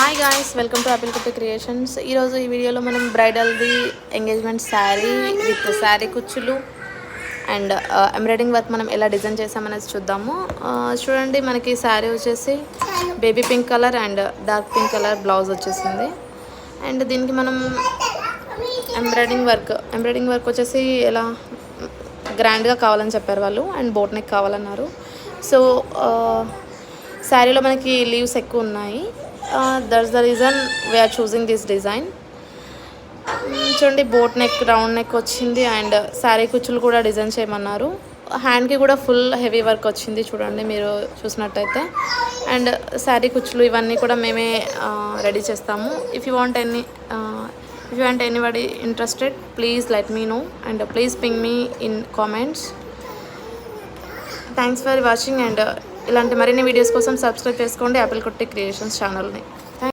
Hi guys, welcome to apple కుట్టి creations. ఈరోజు ఈ వీడియోలో మనం బ్రైడల్ది ఎంగేజ్మెంట్ శారీ విత్ శారీ కుచ్చులు అండ్ ఎంబ్రాయిడింగ్ వర్క్ మనం ఎలా డిజైన్ చేసామనేది చూద్దాము. చూడండి, మనకి శారీ వచ్చేసి baby pink colour and dark pink colour blouse వచ్చేసింది. అండ్ దీనికి మనం ఎంబ్రాయిడింగ్ వర్క్ వచ్చేసి ఎలా గ్రాండ్గా కావాలని చెప్పారు వాళ్ళు, అండ్ బోట్ నెక్ కావాలన్నారు. సో శారీలో మనకి లీవ్స్ ఎక్కువ ఉన్నాయి. That's the reason we're choosing this design. చూడండి, బోట్ నెక్, రౌండ్ నెక్ వచ్చింది అండ్ శారీ కుచ్చులు కూడా డిజైన్ చేయమన్నారు. హ్యాండ్కి కూడా ఫుల్ హెవీ వర్క్ వచ్చింది చూడండి మీరు చూసినట్టయితే. అండ్ శారీ కుచ్చులు ఇవన్నీ కూడా మేమే రెడీ చేస్తాము. If you want anybody interested, please let me know and please ping me in comments. Thanks for watching. And ఇలాంటి మరిన్ని వీడియోస్ కోసం సబ్స్క్రైబ్ చేసుకోండి ఆపిల్ కుట్టి క్రియేషన్స్ ఛానల్ని.